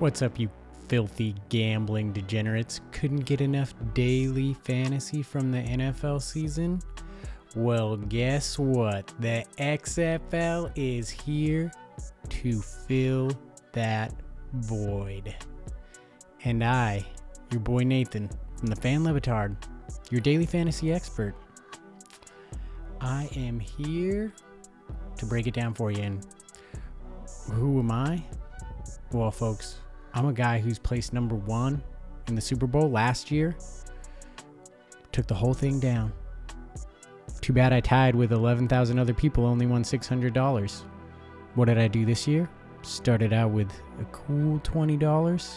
What's up, you filthy gambling degenerates? Couldn't get enough daily fantasy from the NFL season? Well, guess what? The XFL is here to fill that void. And I, your boy Nathan, from the Fan Le Batard, your daily fantasy expert, I am here to break it down for you. And who am I? Well, folks, I'm a guy who's placed number 1 in the Super Bowl last year. Took the whole thing down. Too bad I tied with 11,000 other people, only won $600. What did I do this year? Started out with a cool $20.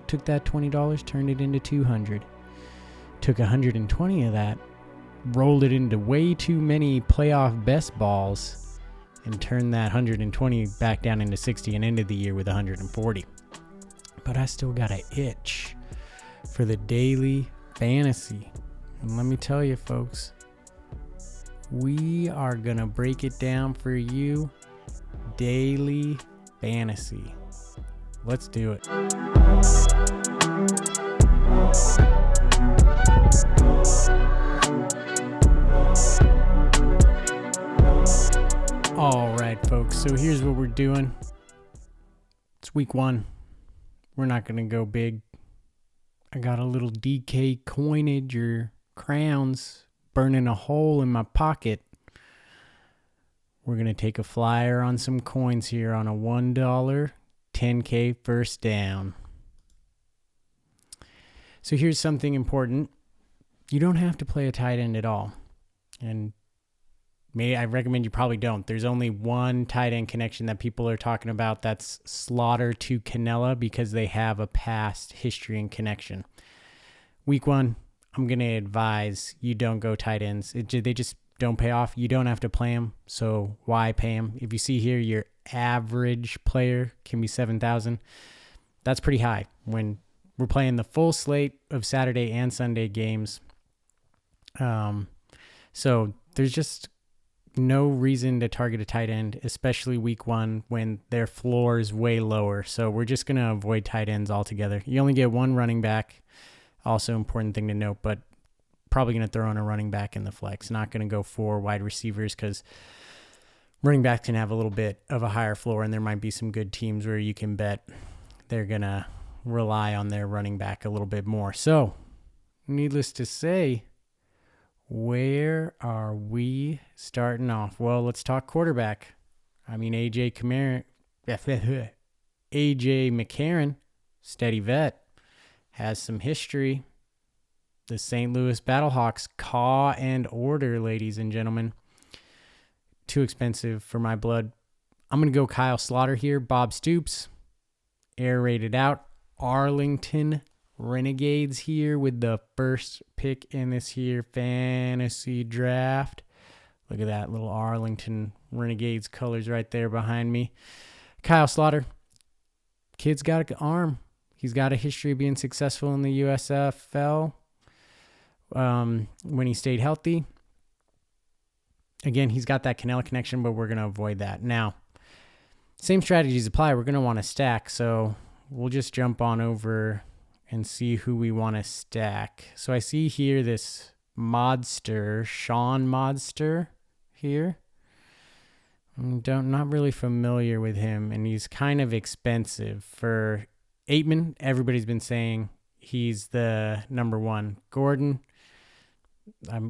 Took that $20, turned it into $200. Took 120 of that, rolled it into way too many playoff best balls, and turned that 120 back down into 60 and ended the year with 140. But I still got an itch for the daily fantasy. And let me tell you, folks, we are going to break it down for you. Daily fantasy. Let's do it. All right, folks. So here's what we're doing. It's week 1. We're not going to go big. I got a little DK coinage or crowns burning a hole in my pocket. We're going to take a flyer on some coins here on a $1 10K first down. So here's something important. You don't have to play a tight end at all. And I recommend you probably don't. There's only one tight end connection that people are talking about. That's Slaughter to Canella because they have a past history and connection. Week 1, I'm going to advise you don't go tight ends. They just don't pay off. You don't have to play them, so why pay them? If you see here, your average player can be 7,000. That's pretty high when we're playing the full slate of Saturday and Sunday games. So there's just no reason to target a tight end, especially week 1 when their floor is way lower. So we're just going to avoid tight ends altogether. You only get one running back. Also important thing to note, but probably going to throw in a running back in the flex. Not going to go 4 wide receivers because running backs can have a little bit of a higher floor, and there might be some good teams where you can bet they're going to rely on their running back a little bit more. So needless to say, where are we starting off? Well, let's talk quarterback. I mean, AJ McCarron, steady vet, has some history. The St. Louis Battlehawks, caw and order, ladies and gentlemen. Too expensive for my blood. I'm going to go Kyle Slaughter here. Bob Stoops, air rated out. Arlington Renegades here with the first pick in this here fantasy draft. Look at that little Arlington Renegades colors right there behind me. Kyle Slaughter, kid's got an arm. He's got a history of being successful in the USFL when he stayed healthy. Again, he's got that Canella connection, but we're going to avoid that. Now, same strategies apply. We're going to want to stack, so we'll just jump on over and see who we want to stack. So I see here this Modster, Sean Modster here. Not really familiar with him, and he's kind of expensive. For Aitman, everybody's been saying he's the number 1. Gordon,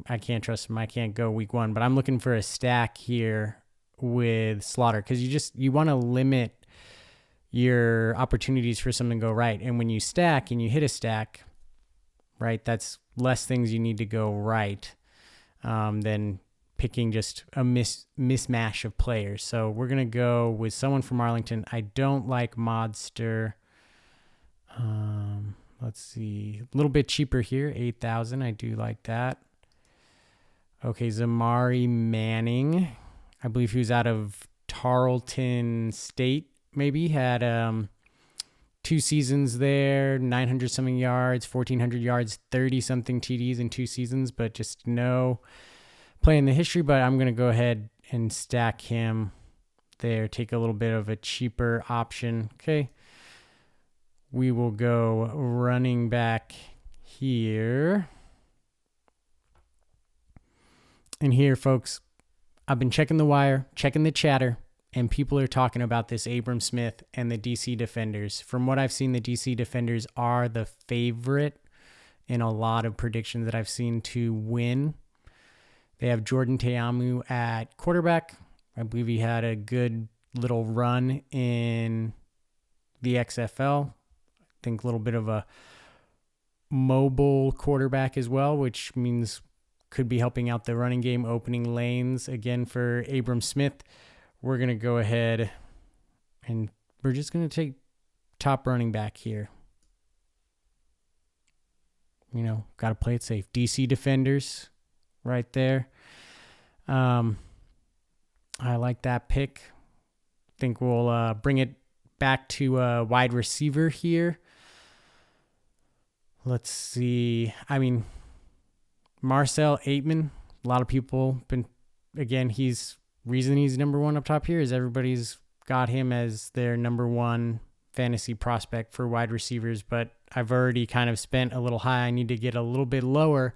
I can't trust him. I can't go week 1, but I'm looking for a stack here with Slaughter because you want to limit your opportunities for something to go right. And when you stack and you hit a stack, right, that's less things you need to go right than picking just a mismatch of players. So we're going to go with someone from Arlington. I don't like Modster. Let's see. A little bit cheaper here, 8,000. I do like that. Okay, Zamari Manning. I believe he was out of Tarleton State. Maybe had 2 seasons there, 900 something yards, 1,400 yards, 30 something TDs in 2 seasons, but just no play in the history. But I'm going to go ahead and stack him there, take a little bit of a cheaper option. Okay. we will go running back here. And here, folks, I've been checking the wire, checking the chatter, and people are talking about this Abram Smith and the DC Defenders. From what I've seen, the DC Defenders are the favorite in a lot of predictions that I've seen to win. They have Jordan Ta'amu at quarterback. I believe he had a good little run in the XFL. I think a little bit of a mobile quarterback as well, which means could be helping out the running game, opening lanes again for Abram Smith. We're going to go ahead and we're just going to take top running back here. You know, got to play it safe. DC Defenders right there. I like that pick. Think we'll bring it back to a wide receiver here. Let's see. I mean, Marcel Aitman, a lot of people been, again, reason he's number one up top here is everybody's got him as their number one fantasy prospect for wide receivers, but I've already kind of spent a little high. I need to get a little bit lower,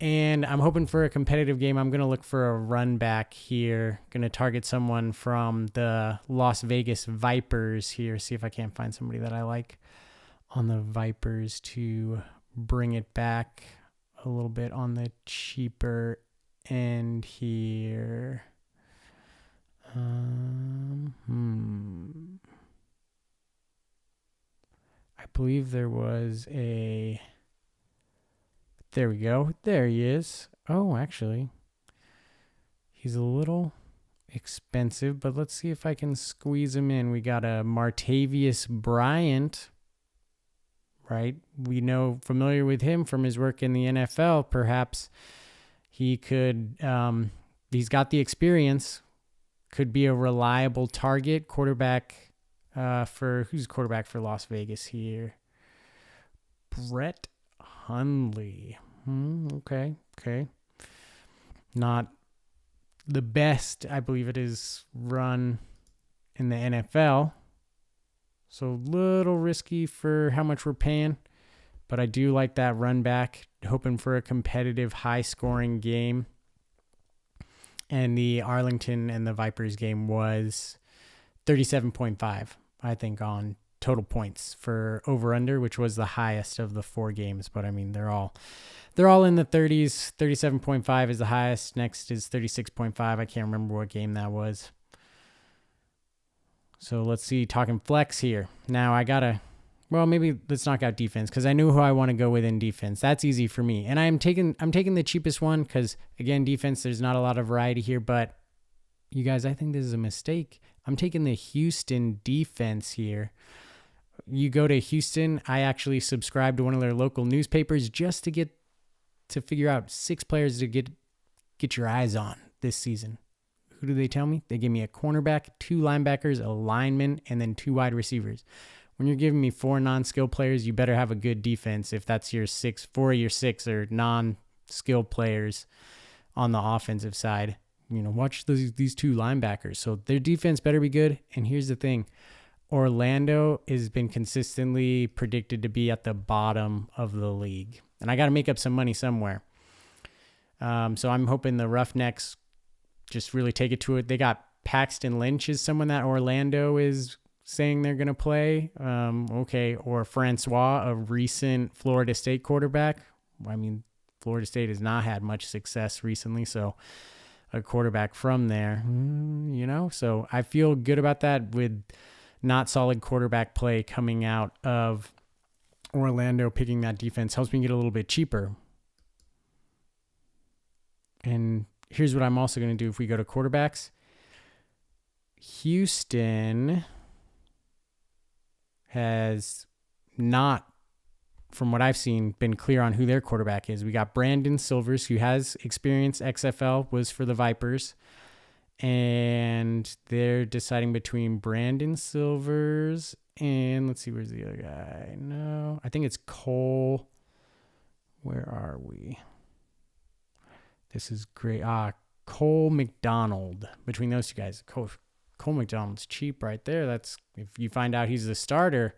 and I'm hoping for a competitive game. I'm going to look for a run back here. Going to target someone from the Las Vegas Vipers here, see if I can't find somebody that I like on the Vipers to bring it back a little bit on the cheaper end here. I believe there was there we go. There he is. Oh, actually, he's a little expensive, but let's see if I can squeeze him in. We got a Martavius Bryant, right? We know, familiar with him from his work in the NFL. Perhaps he could, he's got the experience, could be a reliable target. Quarterback who's quarterback for Las Vegas here? Brett Hundley. Okay. Not the best, I believe it is, run in the NFL. So a little risky for how much we're paying, but I do like that run back, hoping for a competitive, high-scoring game. And the Arlington and the Vipers game was 37.5, I think, on total points for over-under, which was the highest of the four games. But, I mean, they're all in the 30s. 37.5 is the highest. Next is 36.5. I can't remember what game that was. So let's see, talking flex here. Now maybe let's knock out defense because I know who I want to go with in defense. That's easy for me. And I'm taking the cheapest one because, again, defense, there's not a lot of variety here. But you guys, I think this is a mistake. I'm taking the Houston defense here. You go to Houston, I actually subscribe to one of their local newspapers just to figure out 6 players to get your eyes on this season. Who do they tell me? They give me a cornerback, 2 linebackers, a lineman, and then 2 wide receivers. When you're giving me 4 non-skill players, you better have a good defense if that's your 4 of your 6 are non-skill players on the offensive side. You know, watch these 2 linebackers. So their defense better be good. And here's the thing. Orlando has been consistently predicted to be at the bottom of the league. And I got to make up some money somewhere. So I'm hoping the Roughnecks just really take it to it. They got Paxton Lynch is someone that Orlando is saying they're going to play. Okay. Or Francois, a recent Florida State quarterback. I mean, Florida State has not had much success recently. So a quarterback from there, so I feel good about that with not solid quarterback play coming out of Orlando. Picking that defense helps me get a little bit cheaper. And here's what I'm also going to do if we go to quarterbacks. Houston has not, from what I've seen, been clear on who their quarterback is. We got Brandon Silvers, who has experience. XFL was for the Vipers. And they're deciding between Brandon Silvers and, let's see, where's the other guy? No, I think it's Cole. Where are we? This is great. Cole McDonald. Between those 2 guys, Cole McDonald's cheap right there. That's if you find out he's the starter.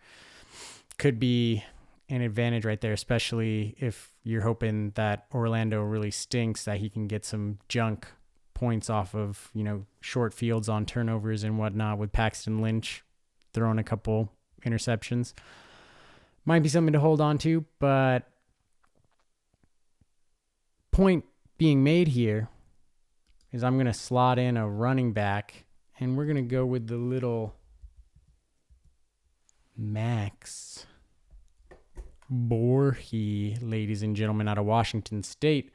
could be an advantage right there, especially if you're hoping that Orlando really stinks, that he can get some junk points off of, short fields on turnovers and whatnot with Paxton Lynch throwing a couple interceptions. Might be something to hold on to, but point being made here is I'm going to slot in a running back, and we're going to go with the little Max Borhe, ladies and gentlemen, out of Washington State.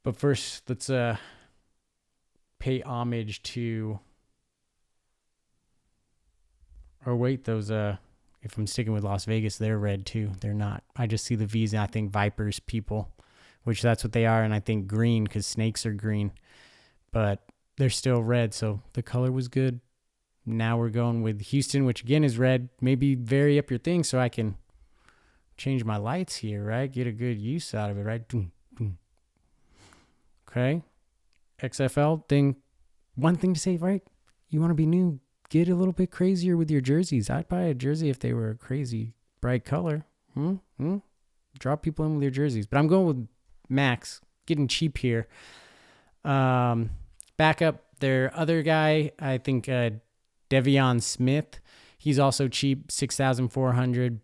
But first, let's pay homage to... Oh, wait, those... If I'm sticking with Las Vegas, they're red too. They're not. I just see the V's and I think Vipers people, which that's what they are, and I think green because snakes are green. But they're still red, so the color was good. Now we're going with Houston, which again is red. Maybe vary up your thing so I can change my lights here, right? Get a good use out of it, right? Okay. XFL thing. One thing to say, right? You want to be new, get a little bit crazier with your jerseys. I'd buy a jersey if they were a crazy bright color. Draw people in with your jerseys. But I'm going with Max. Getting cheap here. Back up their other guy, I think Devion Smith. He's also cheap, $6,400.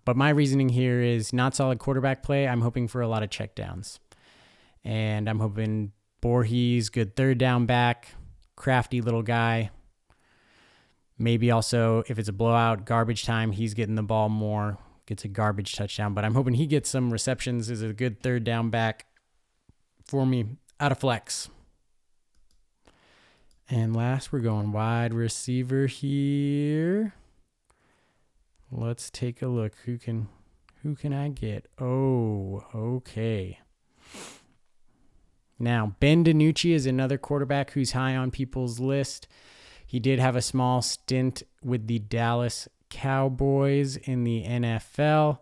But my reasoning here is not solid quarterback play. I'm hoping for a lot of checkdowns. And I'm hoping Borges, good third down back, crafty little guy. Maybe also, if it's a blowout, garbage time, he's getting the ball more, gets a garbage touchdown. But I'm hoping he gets some receptions, is a good third down back for me out of flex. And last, we're going wide receiver here. Let's take a look. Who can I get? Oh, okay. Now, Ben DiNucci is another quarterback who's high on people's list. He did have a small stint with the Dallas Cowboys in the NFL.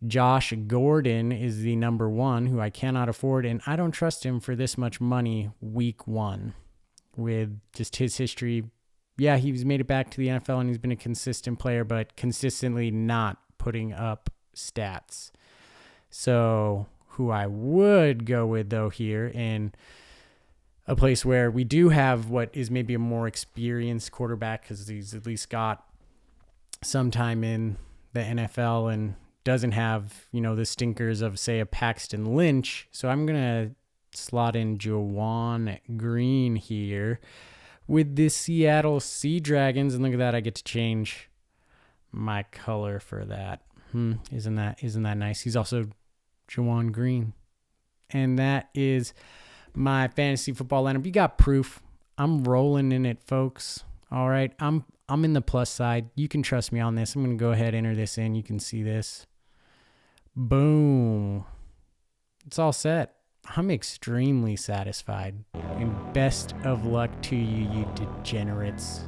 Josh Gordon is the number one, who I cannot afford, and I don't trust him for this much money week one. With just his history, yeah, he's made it back to the NFL and he's been a consistent player, but consistently not putting up stats. So who I would go with, though, here in a place where we do have what is maybe a more experienced quarterback, because he's at least got some time in the NFL and doesn't have, the stinkers of, say, a Paxton Lynch. So I'm going to slot in Juwan Green here with the Seattle Sea Dragons. And look at that, I get to change my color for that. Isn't that nice? He's also Juwan Green. And that is my fantasy football lineup. You got proof. I'm rolling in it, folks. All right. I'm in the plus side. You can trust me on this. I'm going to go ahead and enter this in. You can see this. Boom. It's all set. I'm extremely satisfied. And best of luck to you, you degenerates.